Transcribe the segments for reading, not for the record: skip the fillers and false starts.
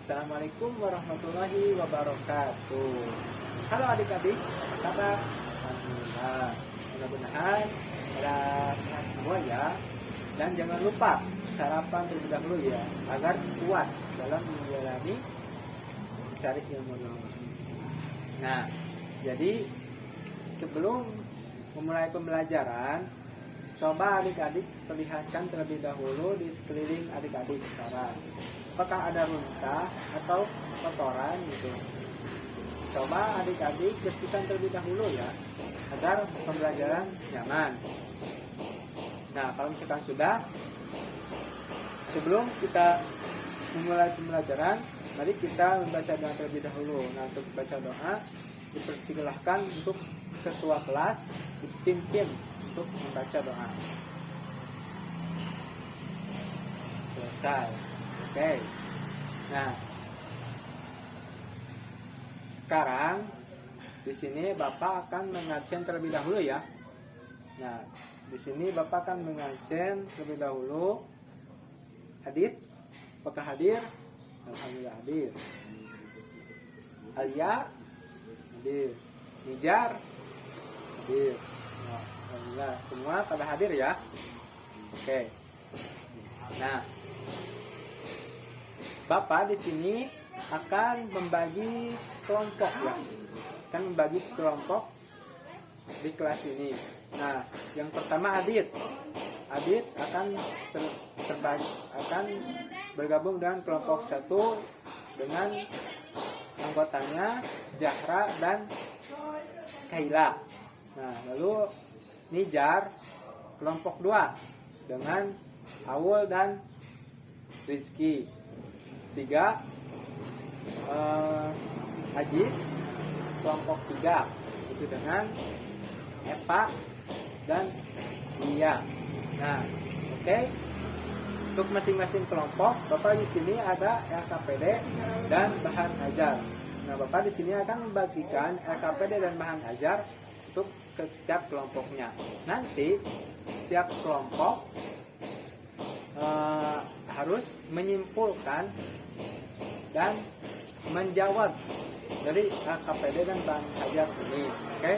Assalamualaikum warahmatullahi wabarakatuh. Halo adik-adik, apa kabar? Alhamdulillah. Mudah-mudahan pada sehat semua ya. Dan jangan lupa sarapan terlebih dahulu ya, agar kuat dalam menjalani mencari ilmu ini. Nah, jadi sebelum memulai pembelajaran, coba adik-adik perlihatkan terlebih dahulu di sekeliling adik-adik sekarang. Apakah ada runtah atau kotoran gitu. Coba adik-adik bersihkan terlebih dahulu ya, agar pembelajaran nyaman. Nah, kalau misalkan sudah, sebelum kita memulai pembelajaran, mari kita membaca doa terlebih dahulu. Nah, untuk baca doa, dipersilahkan untuk ketua kelas dipimpin untuk membaca doa. Selesai. Oke. Nah, sekarang di sini Bapak akan mengabsen terlebih dahulu ya. Nah, di sini Bapak akan mengabsen terlebih dahulu. Adit, apakah hadir? Alhamdulillah hadir. Alia, hadir. Nijar, hadir. Nah, alhamdulillah semua pada hadir ya. Oke. Nah, Bapak di sini akan membagi kelompok ya. Akan membagi kelompok di kelas ini. Nah, yang pertama Adit. Adit akan akan bergabung dengan kelompok 1 dengan anggotanya Zahra dan Kaila. Nah, lalu Nijar kelompok 2 dengan Awul dan Rizky. 3 Ajis kelompok 3 itu dengan Eva dan Lia. Nah, oke. Untuk masing-masing kelompok, Bapak di sini ada LKPD dan bahan ajar. Nah, Bapak di sini akan membagikan LKPD dan bahan ajar untuk ke setiap kelompoknya. Nanti setiap kelompok harus menyimpulkan dan menjawab dari LKPD dan bahan ajar ini. Oke.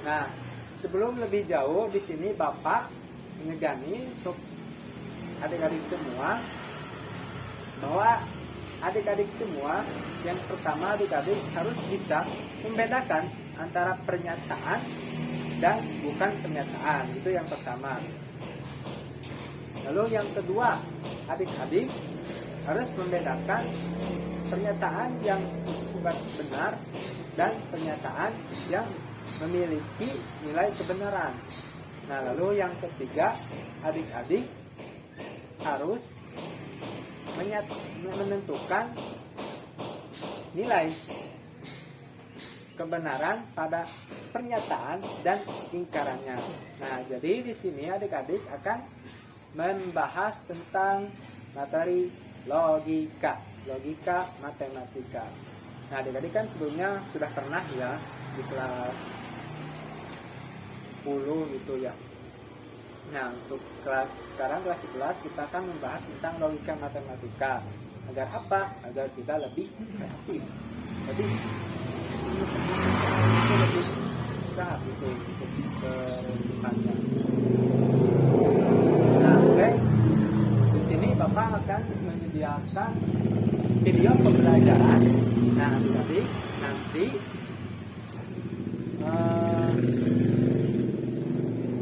Nah, sebelum lebih jauh di sini Bapak menegani untuk adik-adik semua bahwa adik-adik semua yang pertama adik-adik harus bisa membedakan antara pernyataan dan bukan pernyataan. Itu yang pertama. Lalu yang kedua, adik-adik harus membedakan pernyataan yang bersifat benar dan pernyataan yang memiliki nilai kebenaran. Nah, lalu yang ketiga, adik-adik harus menentukan nilai kebenaran pada pernyataan dan ingkarannya. Nah, jadi di sini adik-adik akan membahas tentang materi logika matematika. Nah, adik-adik kan sebelumnya sudah pernah ya di kelas 10 gitu ya. Nah, untuk kelas sekarang kelas 11 kita akan membahas tentang logika matematika. Agar apa? Agar kita lebih kreatif. Jadi lebih bisa gitu untuk kehidupannya. Nah, oke. Di sini Bapak akan menyediakan video pembelajaran. Nah, adik-adik nanti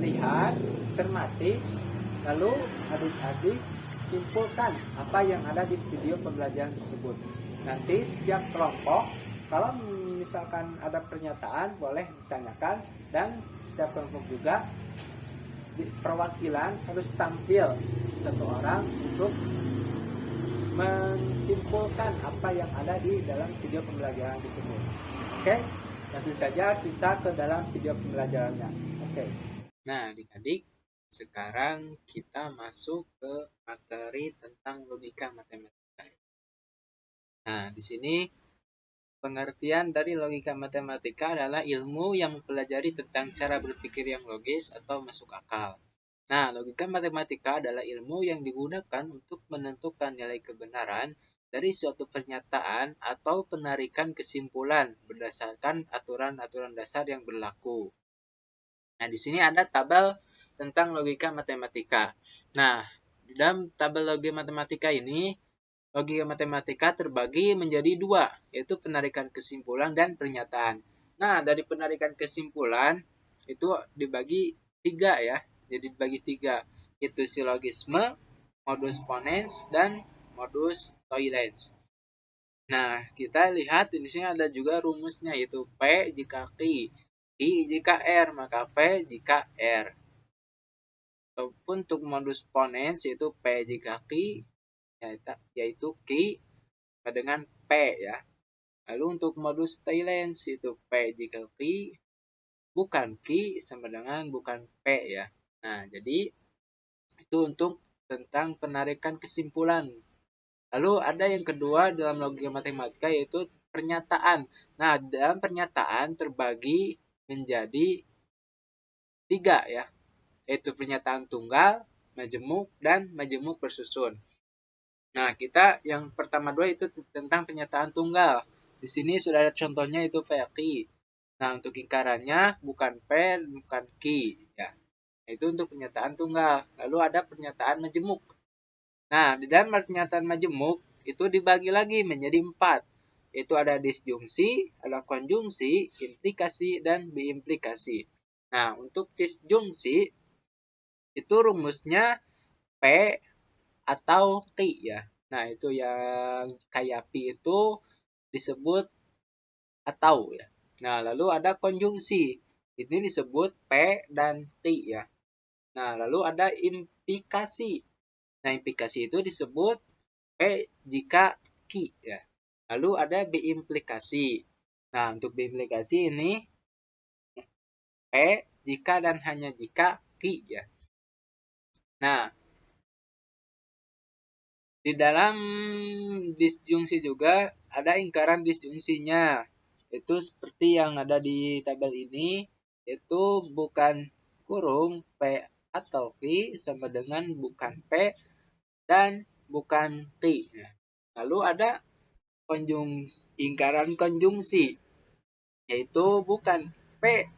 lihat, cermati, lalu adik-adik simpulkan apa yang ada di video pembelajaran tersebut. Nanti setiap kelompok, kalau misalkan ada pernyataan boleh ditanyakan, dan setiap kelompok juga perwakilan harus tampil satu orang untuk menyimpulkan apa yang ada di dalam video pembelajaran tersebut. Oke, langsung saja kita ke dalam video pembelajarannya. Oke. Nah, adik-adik, sekarang kita masuk ke materi tentang logika matematika. Nah, di sini pengertian dari logika matematika adalah ilmu yang mempelajari tentang cara berpikir yang logis atau masuk akal. Nah, logika matematika adalah ilmu yang digunakan untuk menentukan nilai kebenaran dari suatu pernyataan atau penarikan kesimpulan berdasarkan aturan-aturan dasar yang berlaku. Nah, di sini ada tabel tentang logika matematika. Nah, di dalam tabel logika matematika ini, logika matematika terbagi menjadi dua, yaitu penarikan kesimpulan dan pernyataan. Nah, dari penarikan kesimpulan itu dibagi tiga ya. Jadi dibagi tiga, yaitu silogisme, modus ponens, dan modus tollens. Nah, kita lihat di sini ada juga rumusnya, yaitu P jika Q, I jika R, maka P jika R. Ataupun untuk modus ponens, yaitu P jika Q, yaitu Q dengan P ya. Lalu untuk modus tollens, yaitu P jika Q bukan Q sama dengan bukan P ya. Nah, jadi itu untuk tentang penarikan kesimpulan. Lalu ada yang kedua dalam logika matematika, yaitu pernyataan. Nah, dalam pernyataan terbagi menjadi tiga ya, yaitu pernyataan tunggal, majemuk, dan majemuk bersusun. Nah, kita yang pertama dua itu tentang pernyataan tunggal. Di sini sudah ada contohnya, itu P. Nah, untuk lingkarannya bukan P, bukan Q ya. Itu untuk pernyataan tunggal. Lalu ada pernyataan majemuk. Nah, di dalam pernyataan majemuk itu dibagi lagi menjadi 4. Yaitu ada disjungsi, ada konjungsi, implikasi, dan biimplikasi. Nah, untuk disjungsi itu rumusnya P atau Q ya. Nah, itu yang kayak P itu disebut atau ya. Nah, lalu ada konjungsi. Ini disebut P dan T ya. Nah, lalu ada implikasi. Nah, implikasi itu disebut P jika Q ya. Lalu ada biimplikasi. Nah, untuk biimplikasi ini P jika dan hanya jika Q ya. Nah, di dalam disjungsi juga ada lingkaran disjungsinya. Itu seperti yang ada di tabel ini, itu bukan kurung P atau Q sama dengan bukan P dan bukan T. Lalu ada lingkaran konjungsi, yaitu bukan P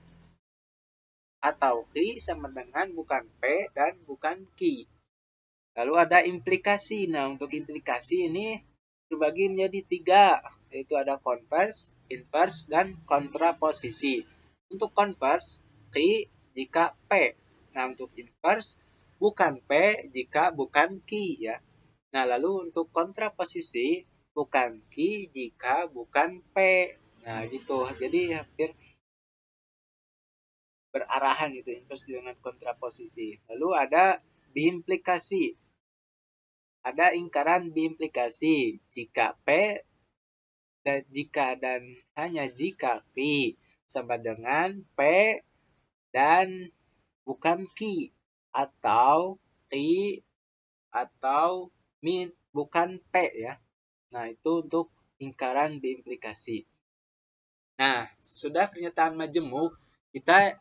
atau Q sama dengan bukan P dan bukan Q. Lalu ada implikasi. Nah, untuk implikasi ini terbagi menjadi tiga, yaitu ada konvers, inverse, dan kontraposisi. Untuk konvers, Q jika P. Nah, untuk inverse, bukan P jika bukan Q ya. Nah, lalu untuk kontraposisi, bukan Q jika bukan P. Nah, gitu. Jadi hampir berarahan gitu, inverse dengan kontraposisi. Lalu ada biimplikasi. Ada lingkaran biimplikasi jika P dan hanya jika Q sama dengan P dan bukan Q, atau Q atau bukan P ya. Nah, itu untuk lingkaran biimplikasi. Nah, sudah pernyataan majemuk, kita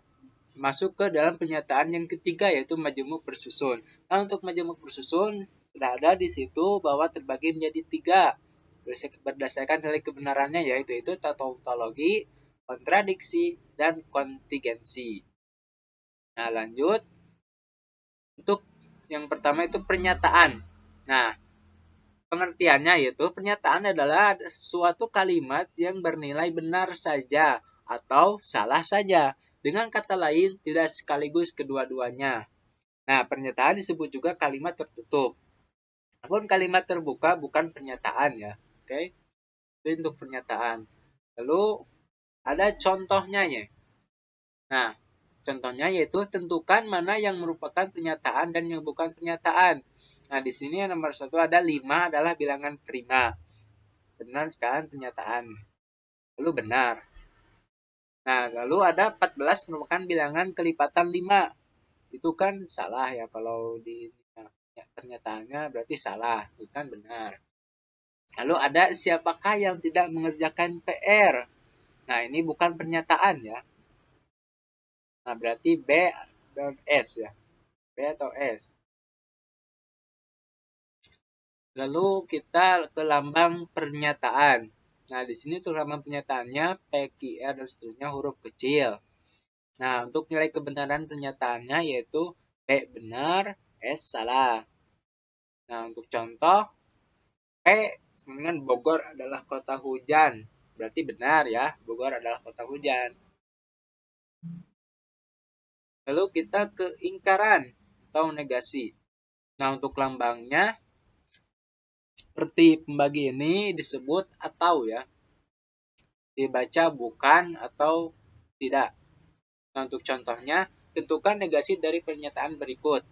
masuk ke dalam pernyataan yang ketiga, yaitu majemuk bersusun. Nah, untuk majemuk bersusun sudah ada di situ bahwa terbagi menjadi tiga berdasarkan nilai kebenarannya, yaitu tautologi, kontradiksi, dan kontingensi. Nah, lanjut. Untuk yang pertama itu pernyataan. Nah, pengertiannya yaitu pernyataan adalah suatu kalimat yang bernilai benar saja atau salah saja. Dengan kata lain, tidak sekaligus kedua-duanya. Nah, pernyataan disebut juga kalimat tertutup. Namun kalimat terbuka bukan pernyataan ya. Oke. Itu untuk pernyataan. Lalu ada contohnya ya. Nah, contohnya yaitu tentukan mana yang merupakan pernyataan dan yang bukan pernyataan. Nah, di sini yang nomor 1 ada 5 adalah bilangan prima. Benar kan pernyataan? Lalu benar. Nah, lalu ada 14 merupakan bilangan kelipatan 5. Itu kan salah ya, kalau di pernyataannya berarti salah, bukan benar. Lalu ada siapakah yang tidak mengerjakan PR? Nah, ini bukan pernyataan ya. Nah, berarti B dan S ya. B atau S. Lalu kita ke lambang pernyataan. Nah, di sini tuh lambang pernyataannya P, Q, R, dan seterusnya huruf kecil. Nah, untuk nilai kebenaran pernyataannya yaitu P benar, S salah. Nah, untuk contoh, P dengan Bogor adalah kota hujan. Berarti benar ya, Bogor adalah kota hujan. Lalu kita ke ingkaran atau negasi. Nah, untuk lambangnya seperti pembagi ini disebut atau ya. Dibaca bukan atau tidak. Nah, untuk contohnya, tentukan negasi dari pernyataan berikut.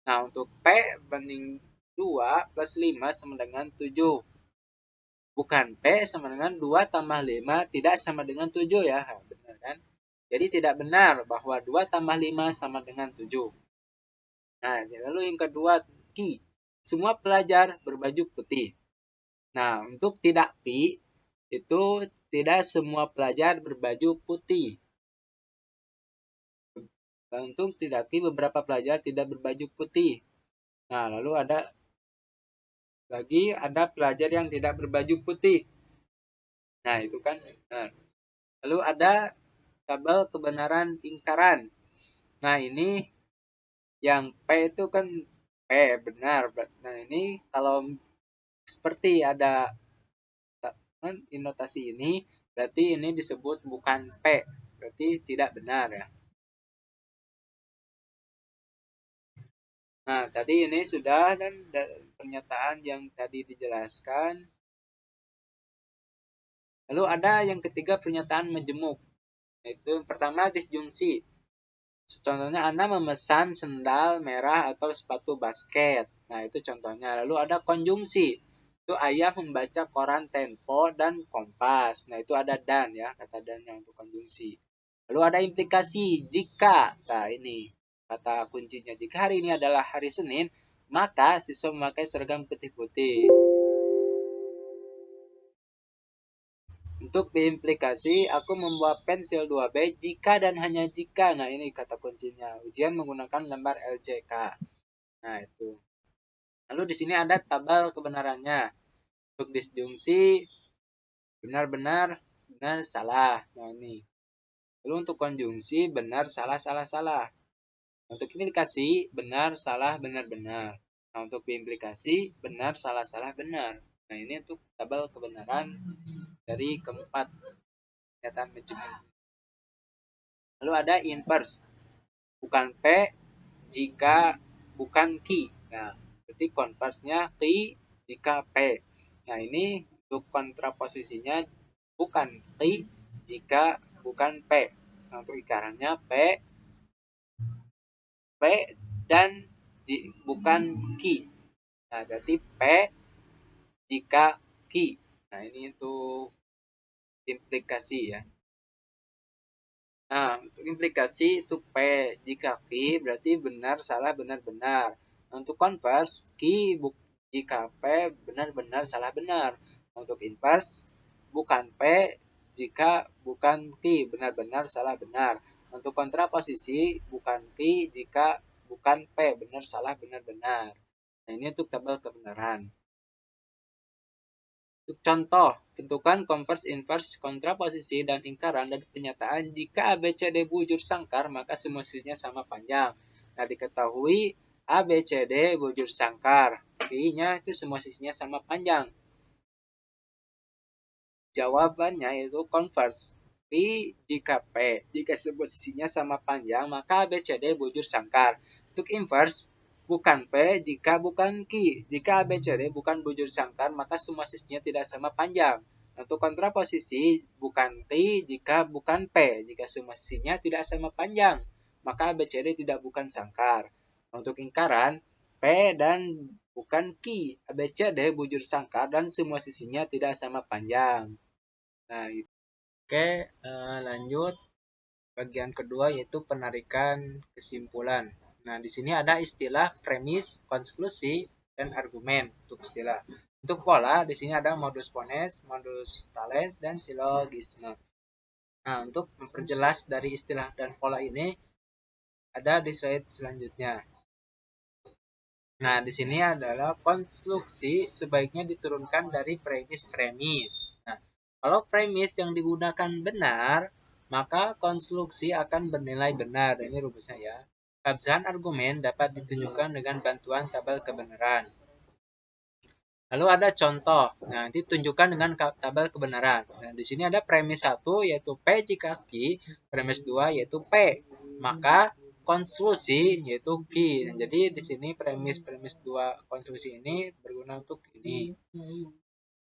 Nah, untuk P banding 2 plus 5 sama dengan 7. Bukan P sama dengan 2 tambah 5 tidak sama dengan 7 ya. Benar kan? Jadi tidak benar bahwa 2 tambah 5 sama dengan 7. Nah, lalu yang kedua, Ki. Semua pelajar berbaju putih. Nah, untuk tidak Ki, itu tidak semua pelajar berbaju putih. Untuk tidak Ki, beberapa pelajar tidak berbaju putih. Nah, lalu ada pelajar yang tidak berbaju putih. Nah, itu kan benar. Lalu ada tabel kebenaran ingkaran. Nah, ini yang P itu kan P benar. Nah, ini kalau seperti ada notasi ini, berarti ini disebut bukan P. Berarti tidak benar ya. Nah, tadi ini sudah dan pernyataan yang tadi dijelaskan. Lalu ada yang ketiga pernyataan majemuk. Itu pertama disjungsi. Contohnya Anda memesan sendal merah atau sepatu basket. Nah, itu contohnya. Lalu ada konjungsi. Itu ayah membaca koran Tempo dan Kompas. Nah, itu ada dan ya, kata dan yang untuk konjungsi. Lalu ada implikasi jika. Nah, ini kata kuncinya. Jika hari ini adalah hari Senin, maka siswa memakai seragam putih-putih. Untuk diimplikasi, aku membawa pensil 2B jika dan hanya jika. Nah, ini kata kuncinya. Ujian menggunakan lembar LJK. Nah, itu. Lalu di sini ada tabel kebenarannya. Untuk disjungsi, benar-benar, benar, salah. Nah, ini. Lalu untuk konjungsi, benar, salah, salah, salah. Untuk implikasi, benar, salah, benar, benar. Nah, untuk diimplikasi, benar, salah, salah, benar. Nah, ini untuk tabel kebenaran dari keempat pernyataan manajemen. Lalu ada inverse. Bukan P jika bukan Ki. Nah, berarti converse-nya Ki jika P. Nah, ini untuk kontraposisinya bukan Ki jika bukan P. Nah, untuk ikarannya P dan bukan Ki. Nah, berarti P jika Ki. Nah, ini untuk implikasi ya. Nah, untuk implikasi itu P. Jika Ki berarti benar, salah, benar, benar. Nah, untuk converse, Ki jika P benar, benar, salah, benar. Nah, untuk inverse, bukan P jika bukan Ki, benar, benar, salah, benar. Nah, untuk kontraposisi, bukan Ki jika bukan P, benar, salah, benar, benar. Nah, ini untuk tabel kebenaran. Untuk contoh, tentukan converse, inverse, kontraposisi, dan ingkaran dari pernyataan jika ABCD bujur sangkar, maka semua sisinya sama panjang. Nah, diketahui ABCD bujur sangkar. Artinya itu semua sisinya sama panjang. Jawabannya itu converse. Jika P, jika semua sisinya sama panjang, maka ABCD bujur sangkar. Untuk inverse, bukan P jika bukan Q. Jika ABCD bukan bujur sangkar, maka semua sisinya tidak sama panjang. Untuk kontraposisi, bukan T jika bukan P. Jika semua sisinya tidak sama panjang, maka ABCD tidak bukan sangkar. Untuk ingkaran, P dan bukan Q. ABCD bujur sangkar dan semua sisinya tidak sama panjang. Nah, oke, lanjut bagian kedua yaitu penarikan kesimpulan. Nah, di sini ada istilah premis, konklusi, dan argumen untuk istilah. Untuk pola, di sini ada modus ponens, modus talens, dan silogisme. Nah, untuk memperjelas dari istilah dan pola ini, ada di slide selanjutnya. Nah, di sini adalah konstruksi sebaiknya diturunkan dari premis-premis. Nah, kalau premis yang digunakan benar, maka konstruksi akan bernilai benar. Ini rumusnya ya. Keabsahan argumen dapat ditunjukkan dengan bantuan tabel kebenaran. Lalu ada contoh. Nah, nanti tunjukkan dengan tabel kebenaran. Nah, di sini ada premis 1 yaitu P jika Q, premis 2 yaitu P. Maka konstruksi yaitu Q. Nah, jadi di sini premis 2 konstruksi ini berguna untuk ini.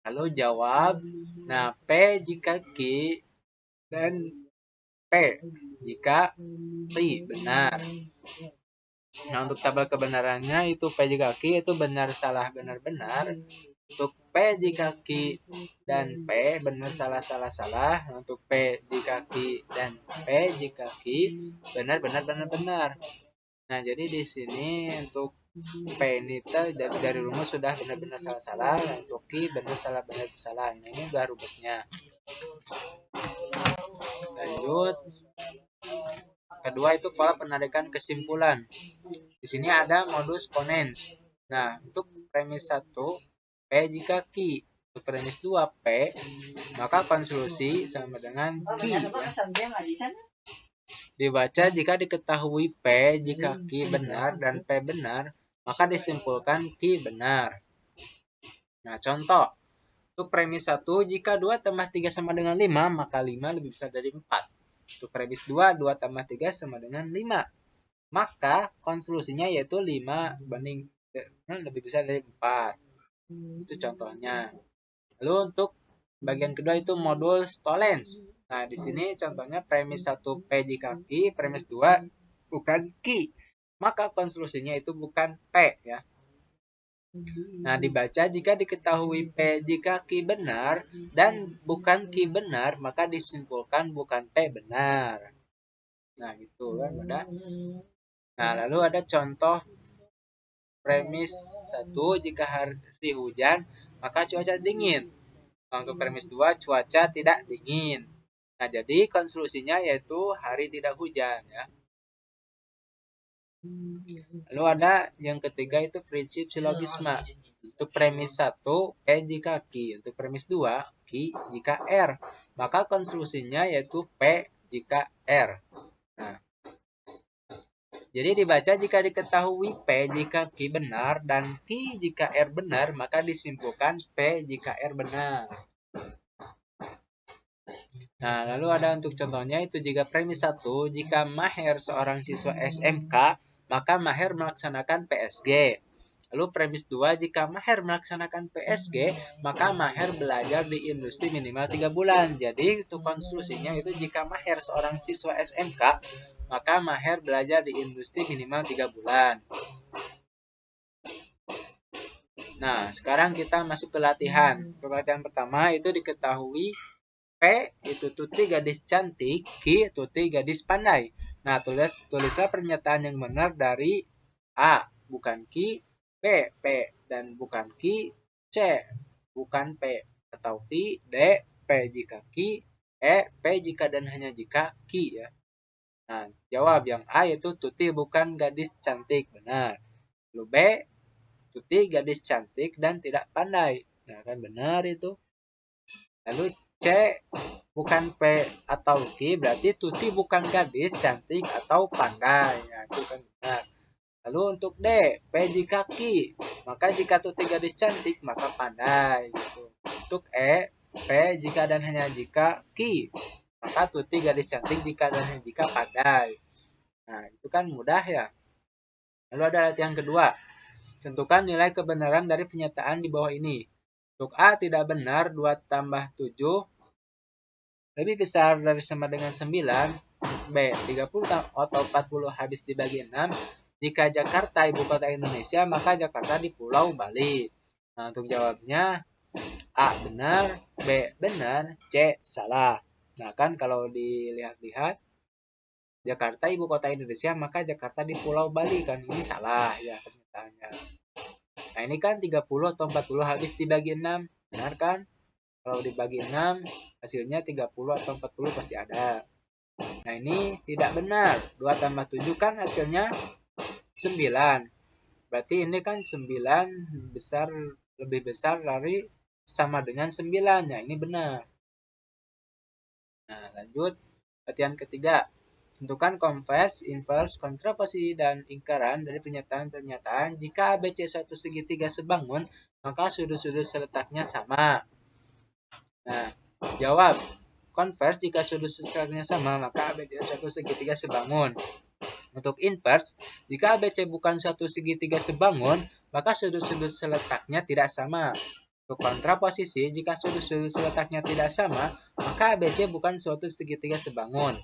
Lalu jawab. Nah, P jika Q dan P jika Q benar. Nah, untuk tabel kebenarannya itu P jika Q itu benar salah benar benar. Untuk P jika Q dan P benar salah salah salah. Untuk P jika Q dan P jika Q benar benar benar benar. Nah, jadi di sini untuk P ini dari rumus sudah benar-benar salah salah. Untuk Q benar salah benar salah. Nah, ini udah rumusnya. Lanjut. Kedua itu pola penarikan kesimpulan. Di sini ada modus ponens. Nah, untuk premis 1 P jika Q. Untuk premis 2 P, maka konstruksi sama dengan Q. Ya. Dibaca jika diketahui P jika Q benar dan P benar, maka disimpulkan Q benar. Nah, contoh. Untuk premis 1, jika 2 tambah 3 sama dengan 5, maka 5 lebih besar dari 4. Untuk premis 2, 2 tambah 3 sama dengan 5. Maka konstruksinya yaitu 5 banding lebih besar dari 4. Itu contohnya. Lalu untuk bagian kedua itu modul Stolens. Nah, di sini contohnya premis 1 P jika Q, premis 2 bukan Q. Maka konstruksinya itu bukan P ya. Nah, dibaca jika diketahui P jika Q benar dan bukan Q benar, maka disimpulkan bukan P benar. Nah, gitu kan udah. Nah, lalu ada contoh premis 1 jika hari hujan, maka cuaca dingin. Nah, untuk premis 2 cuaca tidak dingin. Nah, jadi konstruksinya yaitu hari tidak hujan ya. Lalu ada yang ketiga itu prinsip silogisme. Untuk premis 1 P jika Q, untuk premis 2 Q jika R. Maka konstruksinya yaitu P jika R. Nah, jadi dibaca jika diketahui P jika Q benar dan Q jika R benar, maka disimpulkan P jika R benar. Nah, lalu ada untuk contohnya itu jika premis 1, jika Maher seorang siswa SMK, maka Maher melaksanakan PSG. Lalu premis 2, jika Maher melaksanakan PSG, maka Maher belajar di industri minimal 3 bulan. Jadi itu konstruksinya itu jika Maher seorang siswa SMK, maka Maher belajar di industri minimal 3 bulan. Nah, sekarang kita masuk ke latihan. Latihan pertama itu diketahui P itu Tuti gadis cantik, Q Tuti gadis pandai. Nah, tulislah pernyataan yang benar dari A, bukan Q, B, P dan bukan Q, C, bukan P atau Q, D, P jika Q, E, P jika dan hanya jika Q ya. Nah, jawab yang A yaitu Tuti bukan gadis cantik, benar. Lalu B, Tuti gadis cantik dan tidak pandai. Nah, kan benar itu. Lalu C bukan P atau Q, berarti Tuti bukan gadis cantik atau pandai. Ya, itu kan benar. Lalu untuk D, P jika Q, maka jika Tuti gadis cantik, maka pandai. Gitu. Untuk E, P jika dan hanya jika Q, maka Tuti gadis cantik jika dan hanya jika pandai. Nah, itu kan mudah ya. Lalu ada latihan kedua. Tentukan nilai kebenaran dari pernyataan di bawah ini. Untuk A tidak benar, 2 tambah 7 lebih besar dari sama dengan 9. B, 30 atau 40 habis dibagi 6. Jika Jakarta ibu kota Indonesia, maka Jakarta di Pulau Bali. Nah, untuk jawabnya A benar, B benar, C salah. Nah, kan kalau dilihat-lihat Jakarta ibu kota Indonesia, maka Jakarta di Pulau Bali, kan ini salah ya pernyataannya. Nah, ini kan 30 atau 40 habis dibagi 6, benar kan? Kalau dibagi 6, hasilnya 30 atau 40 pasti ada. Nah, ini tidak benar. 2 tambah 7 kan hasilnya 9. Berarti ini kan 9 lebih besar dari sama dengan 9. Ya, ini benar. Nah, lanjut. Latihan ketiga. Tentukan konvers, invers, kontraposisi, dan lingkaran dari pernyataan-pernyataan. Jika ABC suatu segitiga sebangun, maka sudut-sudut seletaknya sama. Nah, jawab. Konvers, jika sudut-sudut seletaknya sama, maka ABC suatu segitiga sebangun. Untuk invers, jika ABC bukan suatu segitiga sebangun, maka sudut-sudut seletaknya tidak sama. Untuk kontraposisi, jika sudut-sudut seletaknya tidak sama, maka ABC bukan suatu segitiga sebangun.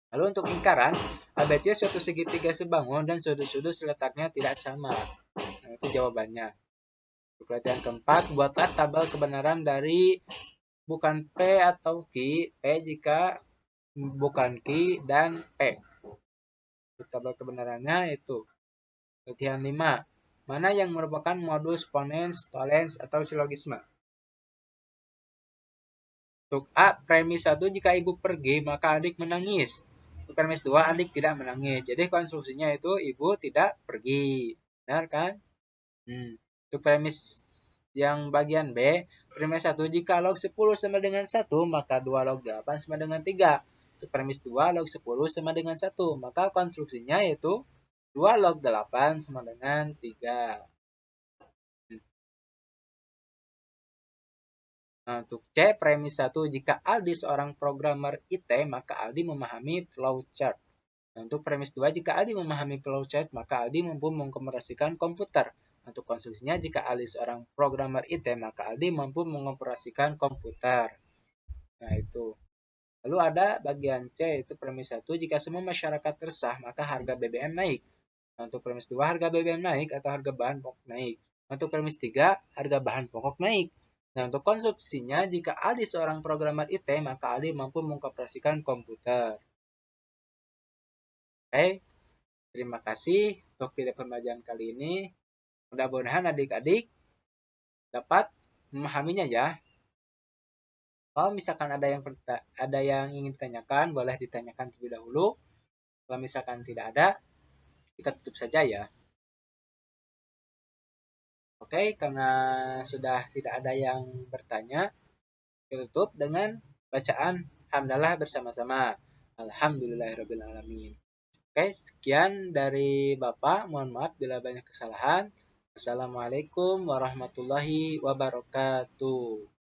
Lalu untuk lingkaran, ABC suatu segitiga sebangun dan sudut-sudut seletaknya tidak sama. Nah, itu jawabannya. Untuk latihan keempat, buatlah tabel kebenaran dari bukan P atau Q, P jika bukan Q dan P. Untuk tabel kebenarannya itu. Latihan 5. Mana yang merupakan modus ponens, tolens, atau silogisme? Untuk A, premis 1, jika ibu pergi, maka adik menangis. Untuk premis 2, adik tidak menangis. Jadi konstruksinya itu ibu tidak pergi. Benar kan? Untuk premis yang bagian B, premis 1, jika log 10 sama dengan 1, maka 2 log 8 sama dengan 3. Untuk premis 2, log 10 sama dengan 1. Maka konstruksinya yaitu 2 log 8 sama dengan 3. Nah, untuk C, premis 1, jika Aldi seorang programmer IT, maka Aldi memahami flowchart. Nah, untuk premis 2, jika Aldi memahami flowchart, maka Aldi mampu mengoperasikan komputer. Untuk konstruksinya, jika Aldi seorang programmer IT, maka Aldi mampu mengoperasikan komputer. Nah, itu. Lalu ada bagian C, itu premis 1, jika semua masyarakat resah, maka harga BBM naik. Nah, untuk premis 2, harga BBM naik atau harga bahan pokok naik. Untuk premis 3, harga bahan pokok naik. Nah, untuk konstruksinya, jika Aldi seorang programmer IT, maka Aldi mampu mengoperasikan komputer. Oke, terima kasih untuk video pembelajaran kali ini. Mudah-mudahan adik-adik dapat memahaminya ya. Kalau misalkan ada yang ingin ditanyakan, boleh ditanyakan terlebih dahulu. Kalau misalkan tidak ada, kita tutup saja ya. Oke, karena sudah tidak ada yang bertanya, kita tutup dengan bacaan hamdalah bersama-sama. Alhamdulillahirrabbilalamin. Oke, sekian dari Bapak. Mohon maaf bila banyak kesalahan. Assalamualaikum warahmatullahi wabarakatuh.